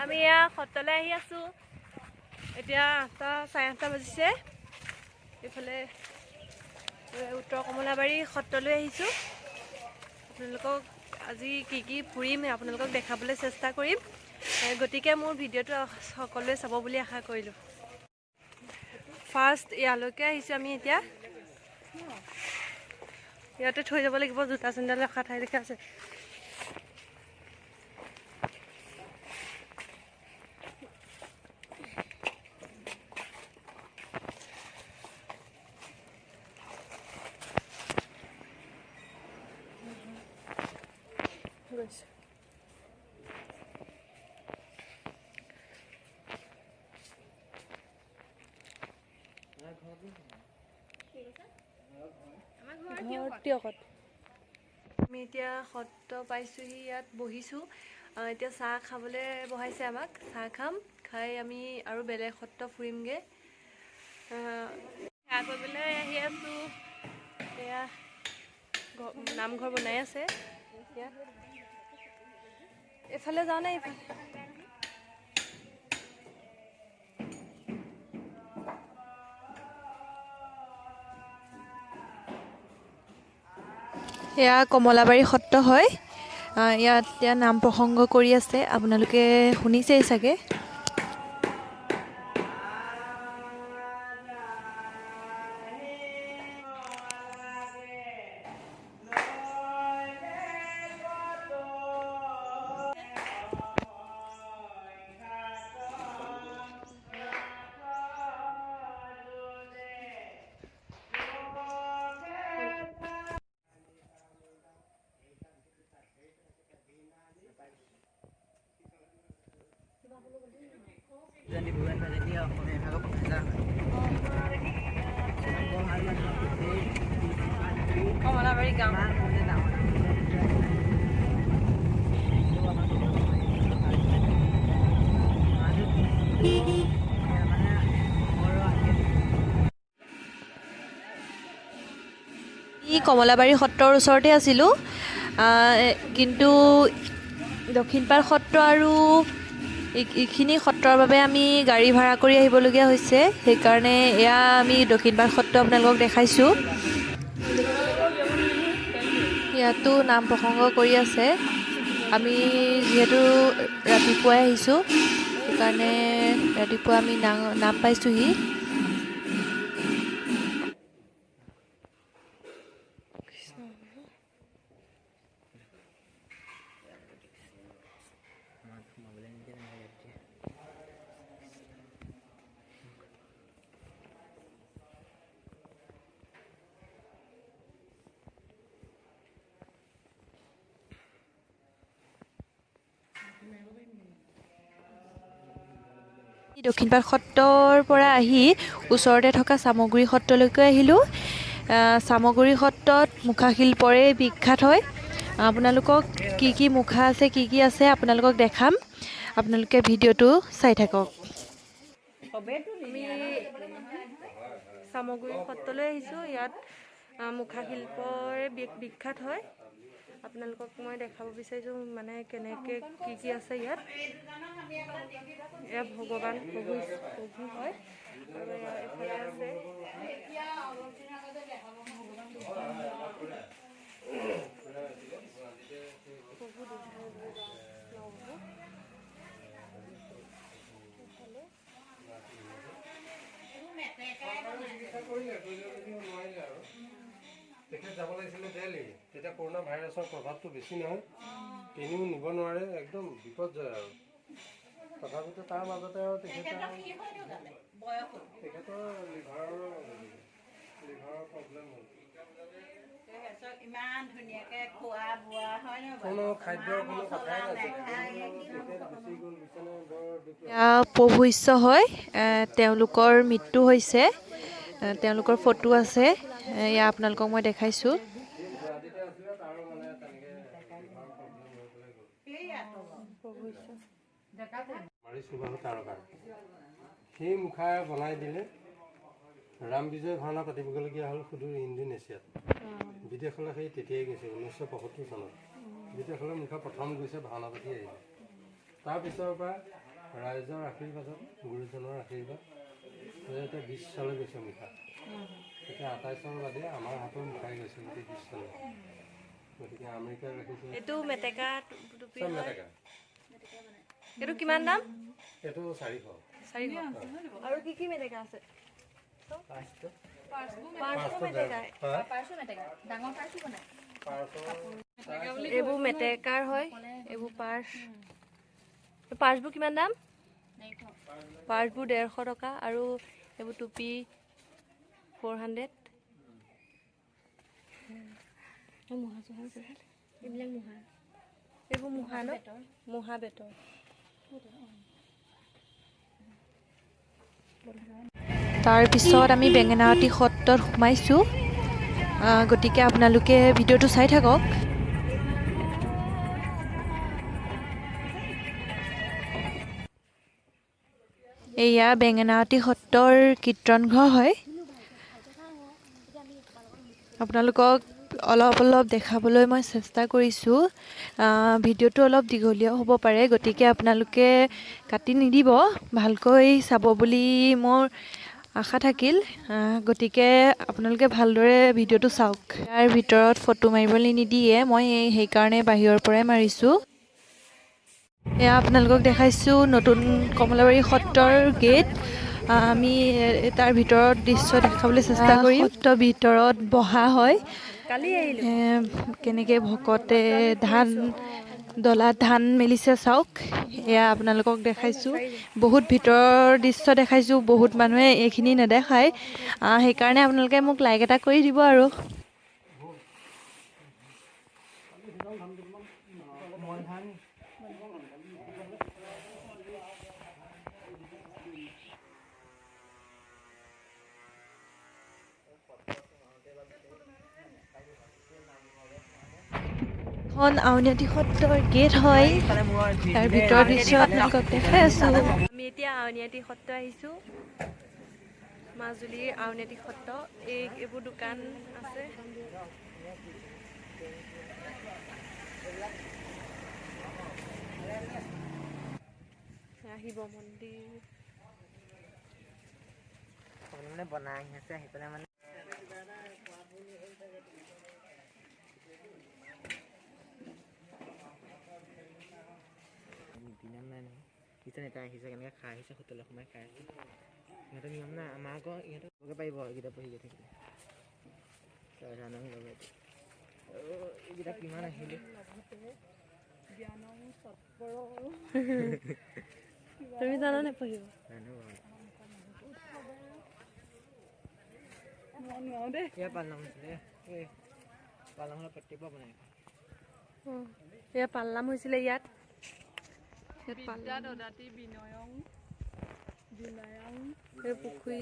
আমি এয়া সত্ৰলৈ আহি আছোঁ। এতিয়া 8টা 8:30 বাজিছে। এইফালে উত্তৰ কমলাবাৰী সত্ৰলৈ আহিছোঁ। আপোনালোকক আজি কি ফুৰিম আপোনালোকক দেখাবলৈ চেষ্টা কৰিম। গতিকে মোৰ ভিডিঅ'টো সকলোৱে চাব বুলি আশা কৰিলোঁ। ফাৰ্ষ্ট ইয়ালৈকে আহিছোঁ আমি এতিয়া। ইয়াতে থৈ যাব লাগিব, জোতা চেণ্ডেল ৰখা ঠাইলৈকে আছে। আমি এতিয়া সত্ৰ পাইছোঁহি, ইয়াত বহিছোঁ। এতিয়া চাহ খাবলৈ বহাইছে আমাক। চাহ খাম, খাই আমি আৰু বেলেগ সত্ৰ ফুৰিমগৈ। সেৱা কৰিবলৈ আহি আছোঁ। এয়া নামঘৰ বনাই আছে। এইফালে যাওঁ নে এইফালে? এয়া কমলাবাৰী সত্ৰ হয়। ইয়াত এতিয়া নাম প্ৰসংগ কৰি আছে, আপোনালোকে শুনিছেই চাগে। কমলাবাৰী গাঁও কমলাবাৰী সত্ৰৰ ওচৰতে আছিলোঁ, কিন্তু দক্ষিণপাট সত্ৰ আৰু এইখিনি সত্ৰৰ বাবে আমি গাড়ী ভাড়া কৰি আহিবলগীয়া হৈছে। সেইকাৰণে এয়া আমি দক্ষিণপাট সত্ৰ আপোনালোকক দেখাইছোঁ। ইয়াতো নাম প্ৰসংগ কৰি আছে। আমি যিহেতু ৰাতিপুৱাই আহিছোঁ, সেইকাৰণে ৰাতিপুৱা আমি নাম পাইছোঁহি। দক্ষিণপাট সত্ৰৰ পৰা আহি ওচৰতে থকা চামগুৰি সত্ৰলৈকে আহিলোঁ। চামগুৰি সত্ৰত মুখাশিল্পৰে বিখ্যাত হয়। আপোনালোকক কি মুখা আছে, কি আছে আপোনালোকক দেখাম। আপোনালোকে ভিডিঅ'টো চাই থাকক। আমি চামগুৰি সত্ৰলৈ আহিছোঁ। ইয়াত মুখাশিল্পৰে বিখ্যাত হয়। আপোনালোকক মই দেখাব বিচাৰিছোঁ মানে কেনেকৈ কি আছে ইয়াত। এয়া ভগৱান প্ৰভু হয় আৰু এইফালে আছে তেখেত যাব লাগিছিলে দেলহি, তেতিয়া কৰোণা ভাইৰাছৰ প্ৰভাৱটো বেছি নহয়, কিনিও নিব নোৱাৰে, একদম বিপদজয় আৰু। তথাপিতো তাৰ মাজতে আৰু তেখেতৰ লিভাৰৰ প্ৰব্লেম হ'ল। ইমান ধুনীয়াকৈ খোৱা বোৱা হয় নহয়, কোনো খাদ্যৰ কোনো কথাই নাছিল। প্ৰভু শিষ্য হয়, তেওঁলোকৰ মৃত্যু হৈছে। তেওঁলোকৰ ফটো আছে, এয়া আপোনালোকক মই দেখাইছোঁ। সেই মুখা বনাই দিলে ৰাম বিজয় ভাওনা পাতিবলগীয়া হ'ল সুদূৰ ইণ্ডোনেছিয়াত। বিদেশলৈ সেই তেতিয়াই গৈছে 1975 চনত। বিদেশলৈ মুখা প্ৰথম গৈছে ভাওনা পাতি আহিছে। তাৰপিছৰ পৰা ৰাইজৰ আশীৰ্বাদত গুৰুজনৰ আশীৰ্বাদ এতিয়া 20 চলে গৈছে মুখা এতিয়া 28 চনৰ বাদে আমাৰ হাতৰ মুখাই গৈছে গোটেই 20 চলে গতিকে আমেৰিকাৰ ৰাখিছোঁ এইটো মেটেকা টুপি চব হয় মেটেকা এইটো কিমান দাম এইটো 400 আৰু কি মেটেকা আছে পাঁচটো মেটেকা এইবোৰ মেটেকাৰ হয় এইবোৰ পাৰ্চবোৰ কিমান দাম পাৰ্চবোৰ 150 টকা আৰু এইবোৰ টুপি 400 এইবোৰ মুহা ন মুহা বেতৰ তাৰপিছত আমি বেঙেনাআটী সত্ৰত সোমাইছোঁ গতিকে আপোনালোকে ভিডিঅ'টো চাই থাকক এয়া বেঙেনাআটী সত্ৰৰ কীৰ্তনঘৰ হয় আপোনালোকক অলপ দেখাবলৈ মই চেষ্টা কৰিছোঁ ভিডিঅ'টো অলপ দীঘলীয়া হ'ব পাৰে গতিকে আপোনালোকে কাটি নিদিব ভালকৈ চাব বুলি মোৰ আশা থাকিল গতিকে আপোনালোকে ভালদৰে ভিডিঅ'টো চাওক ইয়াৰ ভিতৰত ফটো মাৰিবলৈ নিদিয়ে মই সেইকাৰণে বাহিৰৰ পৰাই মাৰিছোঁ এয়া আপোনালোকক দেখাইছোঁ নতুন কমলাবাৰী সত্ৰৰ গেট আমি তাৰ ভিতৰত দৃশ্য দেখাবলৈ চেষ্টা কৰিম সত্ৰৰ ভিতৰত বহা হয় কেনেকৈ ভকতে ডলাত ধান মেলিছে চাওক এয়া আপোনালোকক দেখাইছোঁ বহুত ভিতৰৰ দৃশ্য দেখাইছোঁ বহুত মানুহে এইখিনি নেদেখায় সেইকাৰণে আপোনালোকে মোক লাইক এটা কৰি দিব আৰু আউনীআটী সত্ৰৰ গেট হয় তাৰ ভিতৰৰ দৃশ্য আপোনালোকক দেখাই আছোঁ আমি এতিয়া আউনীআটী সত্ৰ আহিছোঁ মাজুলীৰ আউনীআটী সত্ৰ এইবোৰ দোকান আছে শিৱ মন্দিৰ বনাই আছে আহি পেলাই মানে নিয়ম নাই নহয় কিছু নেতা আহিছে কেনেকৈ খাই আহিছে হোটেলত সোমাই খাই আহিছে ইহঁতৰ নিয়ম নাই আমাৰ আকৌ ইহঁতক ল'ব পাৰিব এইকেইটা পঢ়ি গৈ থাকিলে এইকেইটা কিমান আহিলে তুমি জানা নে পঢ়িব এয়া পালনাম হৈছিলে পালনাম হ'লে প্ৰত্যেকবাৰ বনাই এয়া পালনাম হৈছিলে ইয়াত পুখুৰী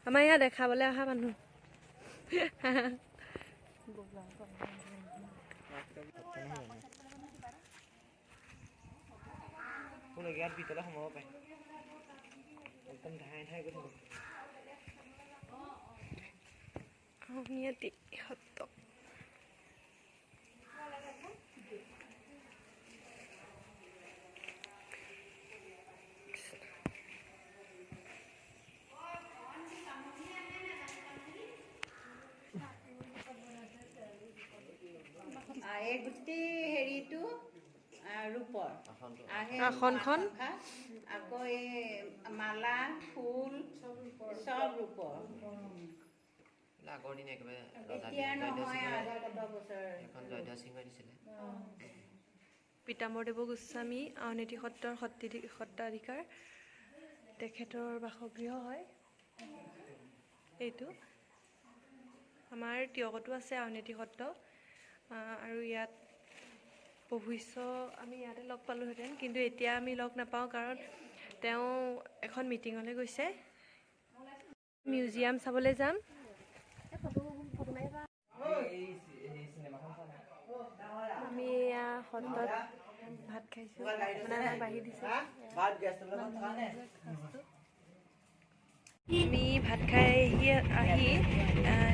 আমাৰ ইয়াত দেখাবলৈ অহা মানুহ ইয়াত ভিতৰলৈ সোমাব পাৰে একদম ধাই গৈ থাকিব আউনীআটী সত্ৰ এই গোটেই হেৰিটো ৰূপৰ আসনখন আকৌ এই মালা ফুল চব ৰূপৰ আগৰ দিন একেবাৰে এতিয়া নহয় আগৰ কত বছৰ এখন জয়ধ্বজ সিংহই দিছিলে পীতাম্বৰদেৱ গোস্বামী আউনীআটী সত্ৰৰ সত্ৰাধিকাৰ তেখেতৰ বাসগৃহ হয় এইটো আমাৰ তিয়কতো আছে আউনীআটী সত্ৰ আৰু ইয়াত প্ৰভুশ্ব আমি ইয়াতে লগ পালোহেঁতেন কিন্তু এতিয়া আমি লগ নাপাওঁ কাৰণ তেওঁ এখন মিটিঙলৈ গৈছে মিউজিয়াম চাবলৈ যাম আমি এয়া সত্ৰত ভাত খাইছোঁ মানে বাঢ়ি দিছে আমি ভাত খাই আহি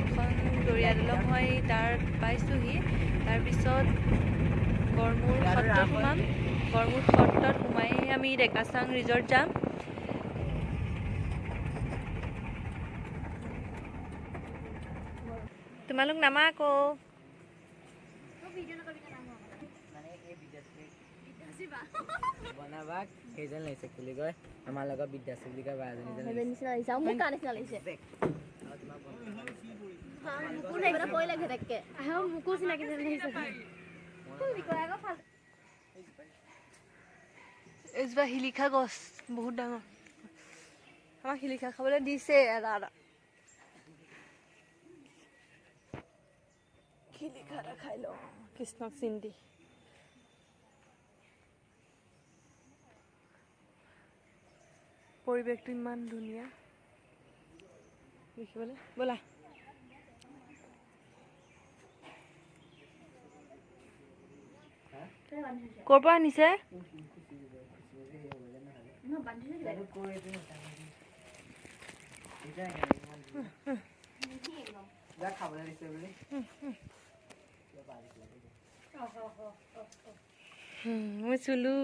এখন দৰিয়া দলং হয় তাৰ পাইছোঁহি। তাৰপিছত গড়মূৰ সত্ৰত সোমাম। গড়মূৰ সত্ৰত সোমাই আমি ডেকাচাং ৰিজৰ্ট যাম। তোমালোক নামা আকৌ। মানে এই বিদ্যাশ্ৰী বনাবাক সেইজন লাগিছে বুলি কয় আমাৰ লগত বিদ্যাশ্ৰী বুলি কয় বা এজোপা শিলিখা গছ বহুত ডাঙৰ। আমাক শিলিখা খাবলৈ দিছে এটা এটা। শিলিখা এটা খাই লওঁ কৃষ্ণক চিন্তি। পৰিৱেশটো ইমান ধুনীয়া দেখিবলৈ। ব'লা ক'ৰ পৰা আনিছে? খাবলৈ দিছে বুলি মই চুলো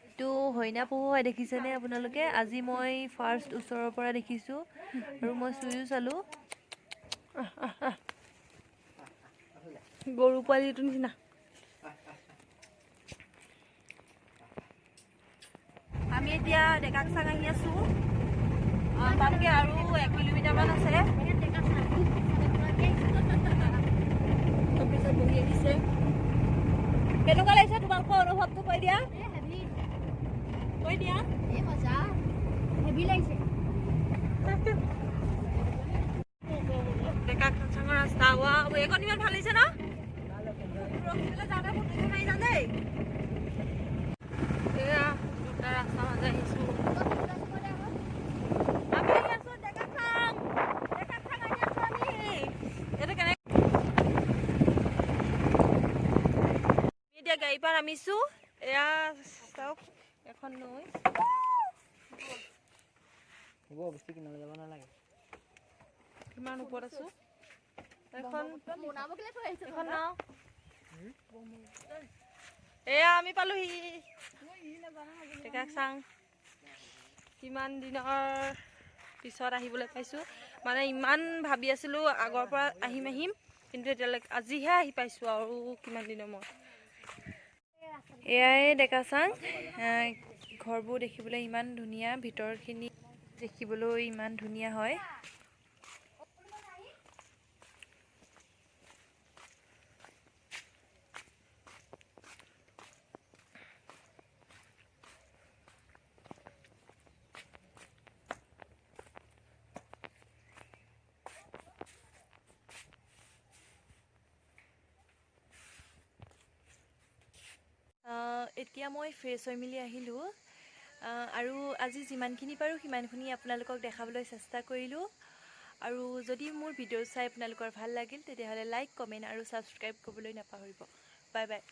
এইটো হৰিণা পহু হয়, দেখিছেনে আপোনালোকে? আজি মই ফাৰ্ষ্ট ওচৰৰ পৰা দেখিছোঁ আৰু মই চুইও চালোঁ। গৰু পোৱালিটো নিচিনা। আমি এতিয়া ডেকাচাং আহি আছোঁ। তাতকৈ আৰু 1 কিলোমিটাৰমান আছে। অফিচত বহি আহিছে। কেনেকুৱা লাগিছে তোমালোকৰ অনুভৱটো কৈ দিয়া। কৈ দিয়া। ডেকাচাঙৰ ৰাস্তা এইকণ ইমান ভাল লাগিছে ন? এয়া দুটা ৰাস্তা মাজে আহিছোঁ। আমি আহি আছোঁ ডেকাচাং। ডেকাচাং আহি আছোঁ আমি। এইটো কেনেকৈ এতিয়া গাড়ী পৰা নামিছোঁ। এয়া চাওক এখন নৈ। এইবোৰ বস্তু কিনালৈ যাব নালাগে। কিমান ওপৰত আছোঁ। এখন নাও। এয়া আমি পালোহি ডেকাচাং। কিমান দিনৰ পিছত আহিবলৈ পাইছোঁ। মানে ইমান ভাবি আছিলোঁ আগৰ পৰা আহিম কিন্তু এতিয়ালৈকে আজিহে আহি পাইছোঁ আৰু কিমান দিনৰ মূৰত। এয়াই ডেকাচাং। ঘৰবোৰ দেখিবলৈ ইমান ধুনীয়া, ভিতৰখিনি দেখিবলৈ ইমান ধুনীয়া হয়। এতিয়া মই ফ্ৰেছ হৈ মেলি আহিলোঁ আৰু আজি যিমানখিনি পাৰোঁ সিমানখিনি আপোনালোকক দেখাবলৈ চেষ্টা কৰিলোঁ। আৰু যদি মোৰ ভিডিঅ' চাই আপোনালোকৰ ভাল লাগিল তেতিয়াহ'লে লাইক, কমেণ্ট আৰু ছাবস্ক্ৰাইব কৰিবলৈ নাপাহৰিব। Bye bye.